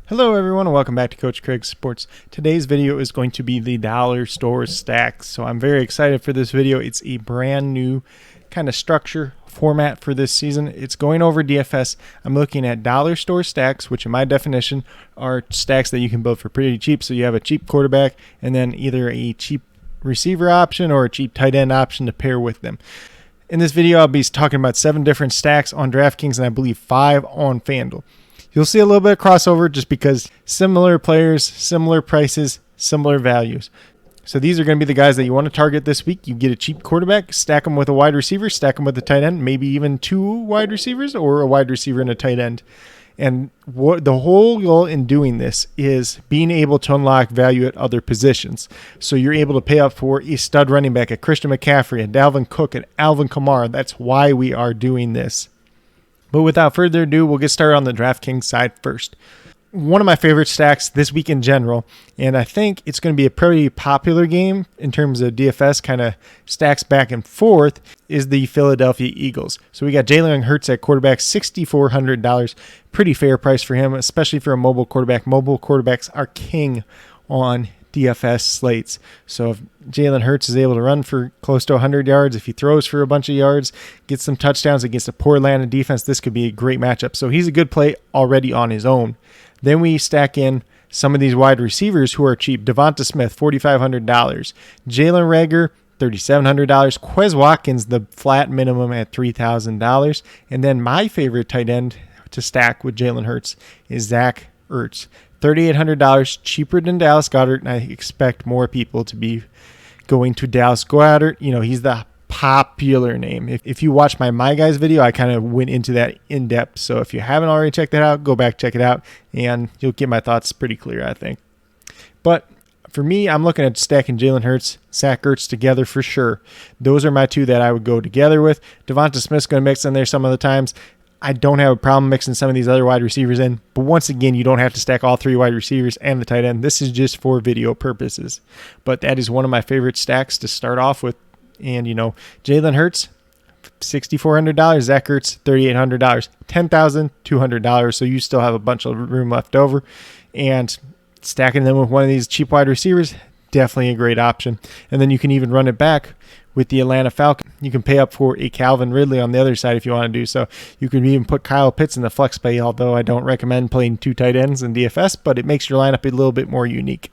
Hello everyone and welcome back to Coach Craig Sports. Today's video is going to be the dollar store stack. So I'm very excited for this video. It's a brand new kind of structure format for this season. It's going over DFS. I'm looking at dollar store stacks, which in my definition are stacks that you can build for pretty cheap. So you have a cheap quarterback and then either a cheap receiver option or a cheap tight end option to pair with them. In this video, I'll be talking about 7 different stacks on DraftKings and I believe 5 on FanDuel. You'll see a little bit of crossover just because similar players, similar prices, similar values. So these are going to be the guys that you want to target this week. You get a cheap quarterback, stack them with a wide receiver, stack them with a tight end, maybe even 2 wide receivers or a wide receiver and a tight end. And what the whole goal in doing this is being able to unlock value at other positions. So you're able to pay up for a stud running back, a Christian McCaffrey, a Dalvin Cook, and Alvin Kamara. That's why we are doing this. But without further ado, we'll get started on the DraftKings side first. One of my favorite stacks this week in general, and I think it's going to be a pretty popular game in terms of DFS kind of stacks back and forth, is the Philadelphia Eagles. So we got Jalen Hurts at quarterback, $6,400. Pretty fair price for him, especially for a mobile quarterback. Mobile quarterbacks are king on DFS slates. So if Jalen Hurts is able to run for close to 100 yards, if he throws for a bunch of yards, gets some touchdowns against a poor Atlanta defense, this could be a great matchup. So he's a good play already on his own. Then we stack in some of these wide receivers who are cheap. Devonta Smith, $4,500. Jalen Reagor, $3,700. Quez Watkins, the flat minimum at $3,000. And then my favorite tight end to stack with Jalen Hurts is Zach Ertz. $3,800, cheaper than Dallas Goedert, and I expect more people to be going to Dallas Goedert. You know, he's the popular name. If you watch my Guys video, I kind of went into that in depth. So if you haven't already checked that out, go back, check it out, and you'll get my thoughts pretty clear, I think. But for me, I'm looking at stacking Jalen Hurts, Zach Ertz together for sure. Those are my 2 that I would go together with. Devonta Smith's going to mix in there some of the times. I don't have a problem mixing some of these other wide receivers in, but once again, you don't have to stack all 3 wide receivers and the tight end. This is just for video purposes, but that is one of my favorite stacks to start off with. And, you know, Jalen Hurts, $6,400, Zach Ertz, $3,800, $10,200. So you still have a bunch of room left over, and stacking them with one of these cheap wide receivers, definitely a great option. And then you can even run it back with the Atlanta Falcons. You can pay up for a Calvin Ridley on the other side if you want to do so. You can even put Kyle Pitts in the flex play, although I don't recommend playing 2 tight ends in DFS, but it makes your lineup a little bit more unique.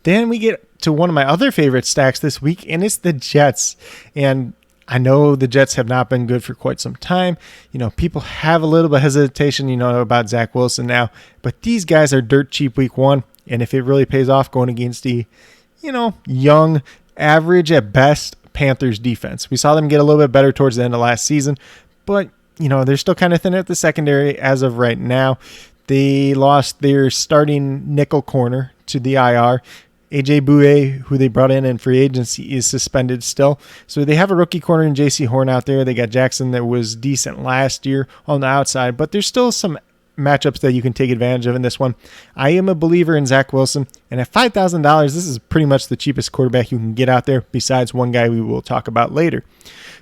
Then we get to one of my other favorite stacks this week, and it's the Jets. And I know the Jets have not been good for quite some time. You know, people have a little bit of hesitation, you know, about Zach Wilson now, but these guys are dirt cheap week 1. And if it really pays off going against the, you know, young, average at best Panthers defense. We saw them get a little bit better towards the end of last season, but, you know, they're still kind of thin at the secondary as of right now. They lost their starting nickel corner to the IR. AJ Bouye, who they brought in free agency, is suspended still. So they have a rookie corner in JC Horn out there. They got Jackson that was decent last year on the outside, but there's still some matchups that you can take advantage of in this one. I am a believer in Zach Wilson, and at $5,000, this is pretty much the cheapest quarterback you can get out there, besides one guy we will talk about later.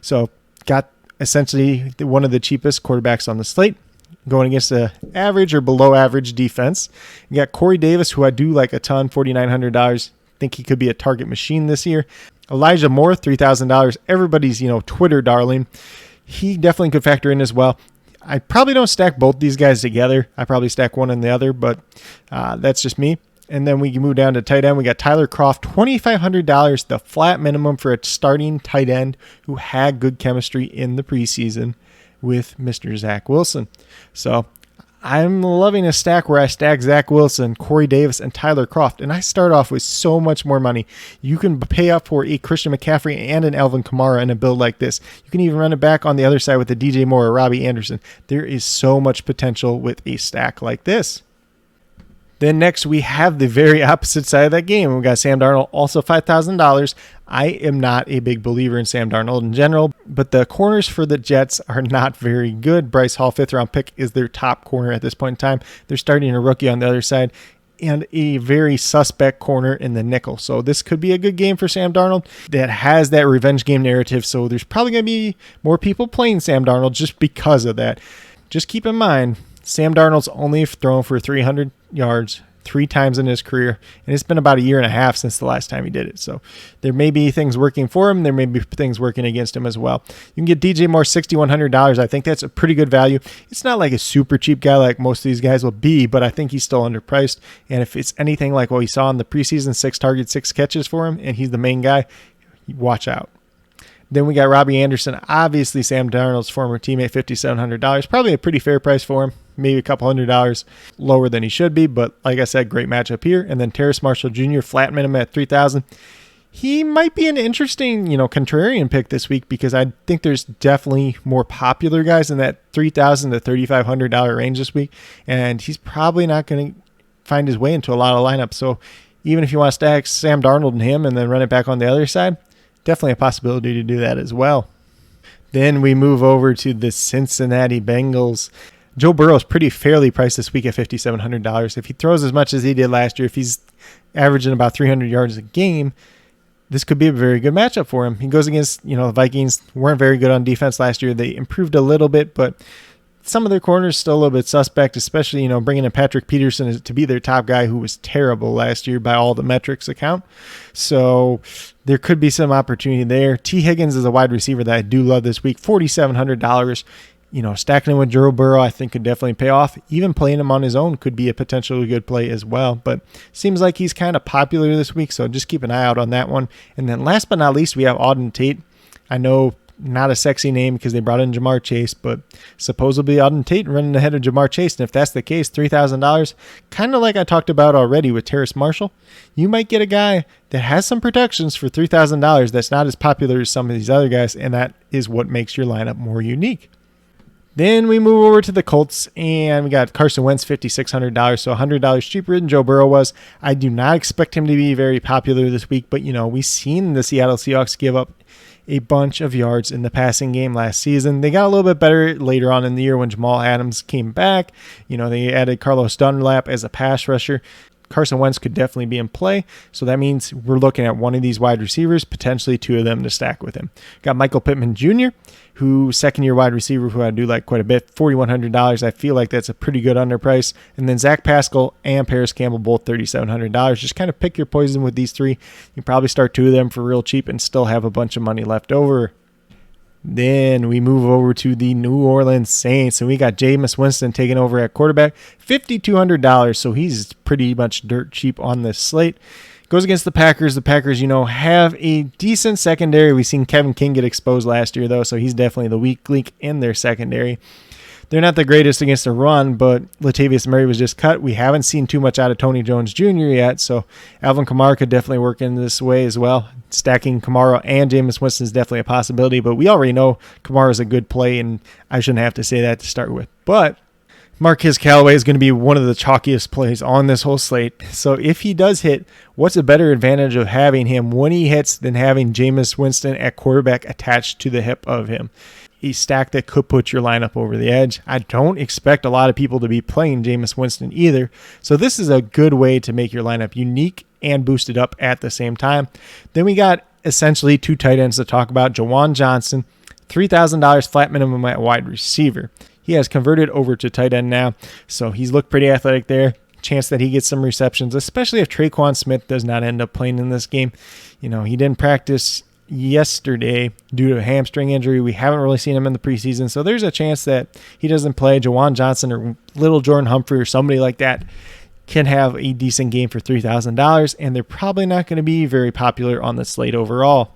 So got essentially one of the cheapest quarterbacks on the slate, going against an average or below average defense. You got Corey Davis, who I do like a ton, $4,900. Think he could be a target machine this year. Elijah Moore, $3,000. Everybody's, you know, Twitter darling. He definitely could factor in as well. I probably don't stack both these guys together. I probably stack one and the other, but that's just me. And then we can move down to tight end. We got Tyler Kroft, $2,500, the flat minimum for a starting tight end who had good chemistry in the preseason with Mr. Zach Wilson. So I'm loving a stack where I stack Zach Wilson, Corey Davis, and Tyler Kroft, and I start off with so much more money. You can pay up for a Christian McCaffrey and an Alvin Kamara in a build like this. You can even run it back on the other side with a DJ Moore or Robbie Anderson. There is so much potential with a stack like this. Then next we have the very opposite side of that game. We got Sam Darnold, also $5,000. I am not a big believer in Sam Darnold in general, but the corners for the Jets are not very good. Bryce Hall, 5th round pick, is their top corner at this point in time. They're starting a rookie on the other side and a very suspect corner in the nickel. So this could be a good game for Sam Darnold that has that revenge game narrative. So there's probably going to be more people playing Sam Darnold just because of that. Just keep in mind, Sam Darnold's only thrown for 300 yards 3 times in his career, and it's been about a year and a half since the last time he did it. So there may be things working for him. There may be things working against him as well. You can get DJ Moore $6,100. I think that's a pretty good value. It's not like a super cheap guy like most of these guys will be, but I think he's still underpriced. And if it's anything like what we saw in the preseason, 6 targets, 6 catches for him, and he's the main guy, watch out. Then we got Robbie Anderson, obviously Sam Darnold's former teammate, $5,700. Probably a pretty fair price for him. Maybe a couple $100 lower than he should be, but like I said, great matchup here. And then Terrace Marshall Jr., flat minimum at $3,000. He might be an interesting, contrarian pick this week because I think there's definitely more popular guys in that $3,000 to $3,500 range this week, and he's probably not going to find his way into a lot of lineups. So even if you want to stack Sam Darnold and him and then run it back on the other side, definitely a possibility to do that as well. Then we move over to the Cincinnati Bengals. Joe Burrow is pretty fairly priced this week at $5,700. If he throws as much as he did last year, if he's averaging about 300 yards a game, this could be a very good matchup for him. He goes against, the Vikings weren't very good on defense last year. They improved a little bit, but some of their corners still a little bit suspect, especially, bringing in Patrick Peterson to be their top guy, who was terrible last year by all the metrics account. So there could be some opportunity there. T. Higgins is a wide receiver that I do love this week, $4,700. Stacking him with Joe Burrow, I think could definitely pay off. Even playing him on his own could be a potentially good play as well. But seems like he's kind of popular this week, so just keep an eye out on that one. And then last but not least, we have Auden Tate. I know not a sexy name because they brought in Jamar Chase, but supposedly Auden Tate running ahead of Jamar Chase. And if that's the case, $3,000, kind of like I talked about already with Terrace Marshall, you might get a guy that has some protections for $3,000 that's not as popular as some of these other guys, and that is what makes your lineup more unique. Then we move over to the Colts, and we got Carson Wentz, $5,600, so $100 cheaper than Joe Burrow was. I do not expect him to be very popular this week, but, we've seen the Seattle Seahawks give up a bunch of yards in the passing game last season. They got a little bit better later on in the year when Jamal Adams came back. They added Carlos Dunlap as a pass rusher. Carson Wentz could definitely be in play. So that means we're looking at one of these wide receivers, potentially 2 of them to stack with him. Got Michael Pittman Jr., who second-year wide receiver, who I do like quite a bit, $4,100. I feel like that's a pretty good underprice. And then Zach Pascal and Paris Campbell, both $3,700. Just kind of pick your poison with these 3. You probably start 2 of them for real cheap and still have a bunch of money left over. Then we move over to the New Orleans Saints, and we got Jameis Winston taking over at quarterback, $5,200, so he's pretty much dirt cheap on this slate. Goes against the Packers. The Packers, have a decent secondary. We've seen Kevin King get exposed last year, though, so he's definitely the weak link in their secondary. They're not the greatest against the run, but Latavius Murray was just cut. We haven't seen too much out of Tony Jones Jr. yet, so Alvin Kamara could definitely work in this way as well. Stacking Kamara and Jameis Winston is definitely a possibility, but we already know Kamara is a good play, and I shouldn't have to say that to start with. But Marquez Callaway is going to be one of the chalkiest plays on this whole slate. So if he does hit, what's a better advantage of having him when he hits than having Jameis Winston at quarterback attached to the hip of him? A stack that could put your lineup over the edge. I don't expect a lot of people to be playing Jameis Winston either. So this is a good way to make your lineup unique and boosted up at the same time. Then we got essentially 2 tight ends to talk about. Jawan Johnson, $3,000 flat minimum at wide receiver. He has converted over to tight end now, so he's looked pretty athletic there. Chance that he gets some receptions, especially if Traquan Smith does not end up playing in this game. He didn't practice yesterday due to a hamstring injury. We haven't really seen him in the preseason, so there's a chance that he doesn't play. Jawan Johnson or little Jordan Humphrey or somebody like that can have a decent game for $3,000, and they're probably not going to be very popular on the slate overall.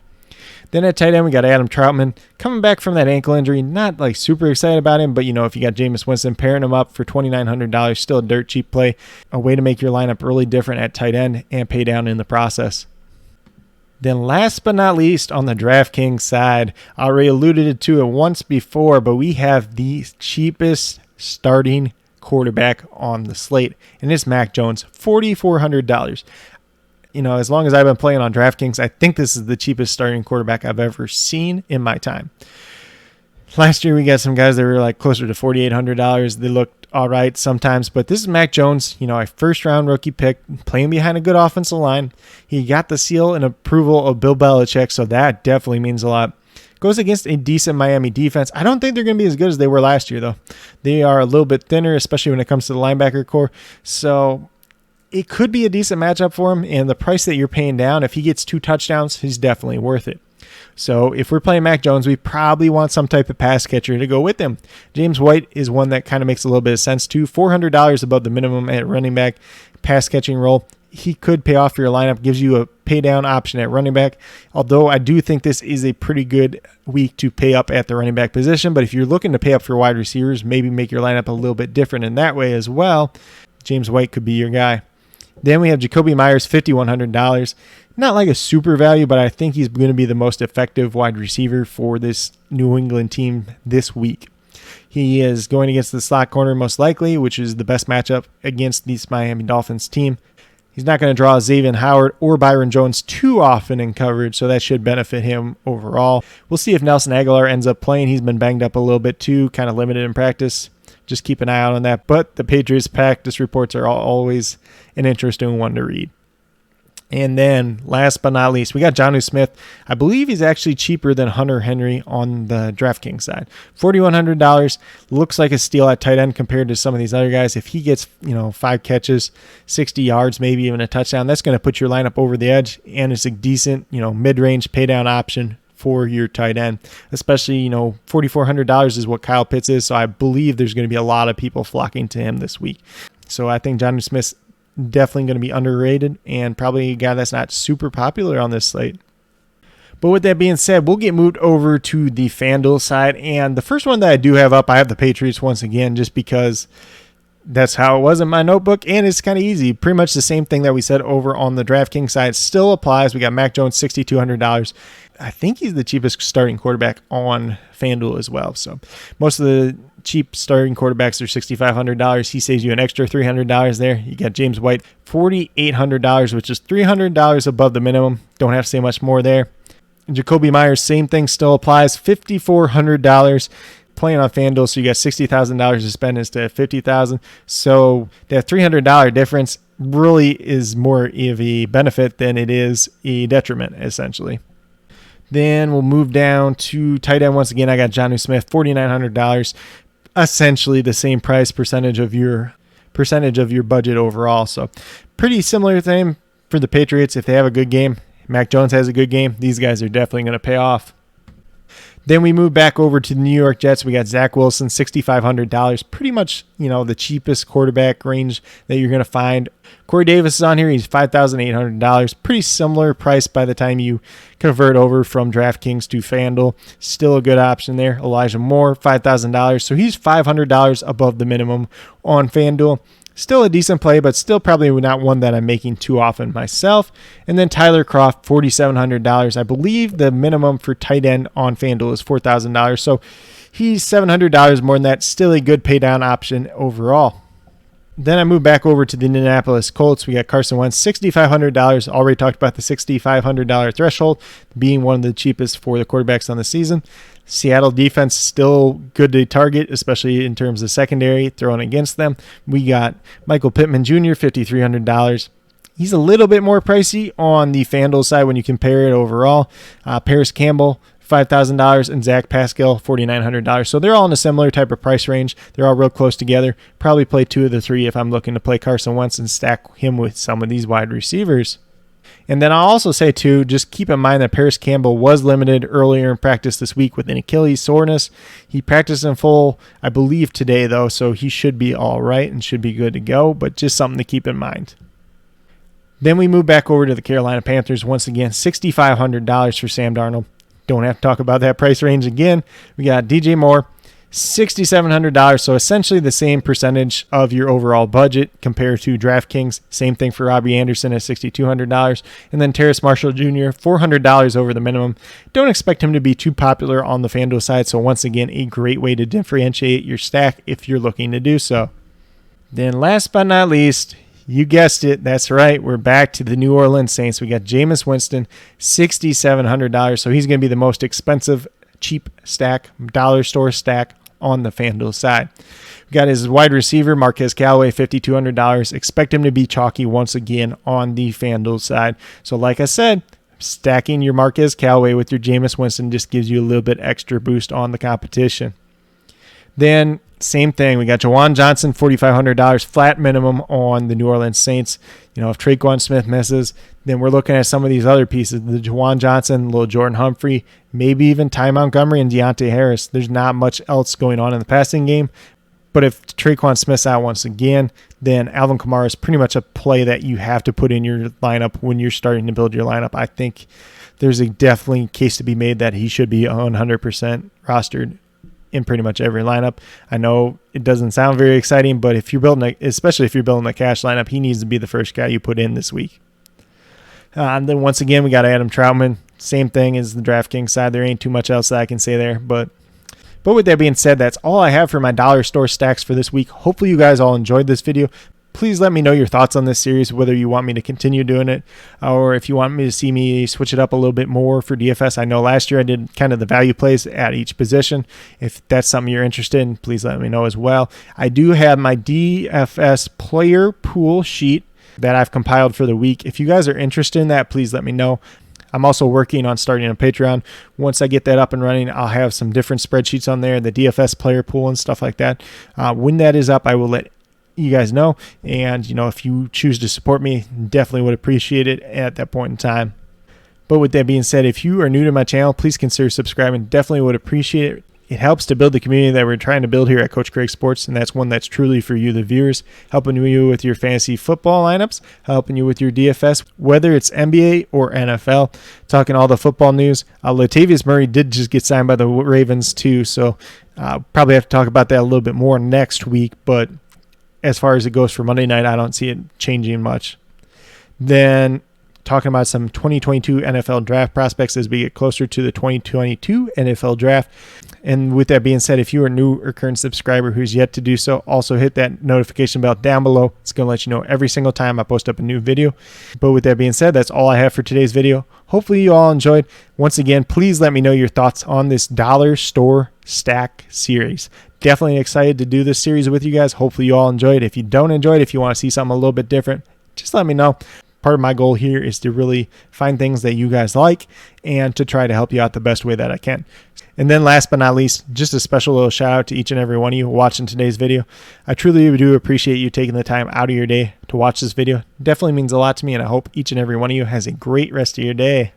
Then at tight end, we got Adam Troutman coming back from that ankle injury. Not like super excited about him, but if you got Jameis Winston, pairing him up for $2,900, still a dirt cheap play. A way to make your lineup really different at tight end and pay down in the process. Then last but not least, on the DraftKings side, I already alluded to it once before, but we have the cheapest starting quarterback on the slate, and it's Mac Jones, $4,400. As long as I've been playing on DraftKings, I think this is the cheapest starting quarterback I've ever seen in my time. Last year, we got some guys that were like closer to $4,800. They looked all right sometimes, but this is Mac Jones, a first-round rookie pick, playing behind a good offensive line. He got the seal and approval of Bill Belichick, so that definitely means a lot. Goes against a decent Miami defense. I don't think they're going to be as good as they were last year, though. They are a little bit thinner, especially when it comes to the linebacker core. So it could be a decent matchup for him, and the price that you're paying down, if he gets 2 touchdowns, he's definitely worth it. So if we're playing Mac Jones, we probably want some type of pass catcher to go with him. James White is one that kind of makes a little bit of sense too. $400 above the minimum at running back, pass catching role. He could pay off for your lineup, gives you a pay down option at running back. Although I do think this is a pretty good week to pay up at the running back position. But if you're looking to pay up for wide receivers, maybe make your lineup a little bit different in that way as well. James White could be your guy. Then we have Jacoby Myers, $5,100. Not like a super value, but I think he's going to be the most effective wide receiver for this New England team this week. He is going against the slot corner most likely, which is the best matchup against this Miami Dolphins team. He's not going to draw Xavier Howard or Byron Jones too often in coverage, so that should benefit him overall. We'll see if Nelson Aguilar ends up playing. He's been banged up a little bit too, kind of limited in practice. Just keep an eye out on that. But the Patriots practice reports are always an interesting one to read. And then last but not least, we got Jonnu Smith. I believe he's actually cheaper than Hunter Henry on the DraftKings side. $4,100 looks like a steal at tight end compared to some of these other guys. If he gets 5 catches, 60 yards, maybe even a touchdown, that's going to put your lineup over the edge, and it's a decent mid-range pay down option for your tight end. Especially $4,400 is what Kyle Pitts is, so I believe there's going to be a lot of people flocking to him this week. So I think Jonnu Smith's definitely going to be underrated and probably a guy that's not super popular on this slate. But with that being said, we'll get moved over to the FanDuel side. And the first one that I do have up, I have the Patriots once again, just because that's how it was in my notebook. And it's kind of easy. Pretty much the same thing that we said over on the DraftKings side still applies. We got Mac Jones, $6,200. I think he's the cheapest starting quarterback on FanDuel as well. So most of the cheap starting quarterbacks are $6,500. He saves you an extra $300 there. You got James White, $4,800, which is $300 above the minimum. Don't have to say much more there. And Jacoby Myers, same thing still applies, $5,400. Playing on FanDuel, so you got $60,000 to spend instead of $50,000. So that $300 difference really is more of a benefit than it is a detriment, essentially. Then we'll move down to tight end once again. I got Jonnu Smith, $4,900. Essentially the same price, percentage of your budget overall. So pretty similar thing for the Patriots. If they have a good game, Mac Jones has a good game, these guys are definitely going to pay off. Then we move back over to the New York Jets. We got Zach Wilson, $6,500. Pretty much, the cheapest quarterback range that you're going to find. Corey Davis is on here. He's $5,800. Pretty similar price by the time you convert over from DraftKings to FanDuel. Still a good option there. Elijah Moore, $5,000. So he's $500 above the minimum on FanDuel. Still a decent play, but still probably not one that I'm making too often myself. And then Tyler Kroft, $4,700. I believe the minimum for tight end on FanDuel is $4,000. So he's $700 more than that. Still a good pay down option overall. Then I move back over to the Indianapolis Colts. We got Carson Wentz, $6,500. Already talked about the $6,500 threshold being one of the cheapest for the quarterbacks on the season. Seattle defense still good to target, especially in terms of secondary thrown against them. We got Michael Pittman Jr., $5,300. He's a little bit more pricey on the FanDuel side when you compare it overall. Paris Campbell, $5,000, and Zach Pascal, $4,900. So they're all in a similar type of price range. They're all real close together. Probably play 2 of the 3 if I'm looking to play Carson Wentz and stack him with some of these wide receivers. And then I'll also say, too, just keep in mind that Paris Campbell was limited earlier in practice this week with an Achilles soreness. He practiced in full, I believe, today, though, so he should be all right and should be good to go, but just something to keep in mind. Then we move back over to the Carolina Panthers. Once again, $6,500 for Sam Darnold. Don't have to talk about that price range again. We got DJ Moore, $6,700. So essentially the same percentage of your overall budget compared to DraftKings. Same thing for Robbie Anderson at $6,200. And then Terrace Marshall Jr., $400 over the minimum. Don't expect him to be too popular on the FanDuel side. So once again, a great way to differentiate your stack if you're looking to do so. Then last but not least, you guessed it. That's right. We're back to the New Orleans Saints. We got Jameis Winston, $6,700. So he's going to be the most expensive, cheap stack, dollar store stack on the FanDuel side. We got his wide receiver, Marquez Callaway, $5,200. Expect him to be chalky once again on the FanDuel side. So like I said, Stacking your Marquez Callaway with your Jameis Winston just gives you a little bit extra boost on the competition. Then same thing. We got Jawan Johnson, $4,500 flat minimum on the New Orleans Saints. If Traquan Smith misses, then we're looking at some of these other pieces. The Jawan Johnson, little Jordan Humphrey, maybe even Ty Montgomery and Deontay Harris. There's not much else going on in the passing game. But if Traquan Smith's out once again, then Alvin Kamara is pretty much a play that you have to put in your lineup when you're starting to build your lineup. I think there's a definitely case to be made that he should be 100% rostered in pretty much every lineup. I know it doesn't sound very exciting, but if you're building, especially if you're building a cash lineup, he needs to be the first guy you put in this week. And then once again, we got Adam Troutman. Same thing as the DraftKings side. There ain't too much else that I can say there, but with that being said, that's all I have for my dollar store stacks for this week. Hopefully you guys all enjoyed this video. Please let me know your thoughts on this series, whether you want me to continue doing it or if you want me to see me switch it up a little bit more for DFS. I know last year I did kind of the value plays at each position. If that's something you're interested in, please let me know as well. I do have my DFS player pool sheet that I've compiled for the week. If you guys are interested in that, please let me know. I'm also working on starting a Patreon. Once I get that up and running, I'll have some different spreadsheets on there, the DFS player pool and stuff like that. When that is up, I will let you guys know. And, if you choose to support me, definitely would appreciate it at that point in time. But with that being said, if you are new to my channel, please consider subscribing. Definitely would appreciate it. It helps to build the community that we're trying to build here at Coach Craig Sports, and that's one that's truly for you, the viewers, helping you with your fantasy football lineups, helping you with your DFS, whether it's NBA or NFL, talking all the football news. Latavius Murray did just get signed by the Ravens too, so probably have to talk about that a little bit more next week, but as far as it goes for Monday night, I don't see it changing much. Then talking about some 2022 NFL draft prospects as we get closer to the 2022 NFL draft. And with that being said, if you are a new or current subscriber who's yet to do so, also hit that notification bell down below. It's going to let you know every single time I post up a new video. But with that being said, that's all I have for today's video. Hopefully you all enjoyed. Once again, please let me know your thoughts on this dollar store stack series. Definitely excited to do this series with you guys. Hopefully you all enjoyed. If you don't enjoy it, if you want to see something a little bit different, just let me know. Part of my goal here is to really find things that you guys like and to try to help you out the best way that I can. And then last but not least, just a special little shout out to each and every one of you watching today's video. I truly do appreciate you taking the time out of your day to watch this video. It definitely means a lot to me, and I hope each and every one of you has a great rest of your day.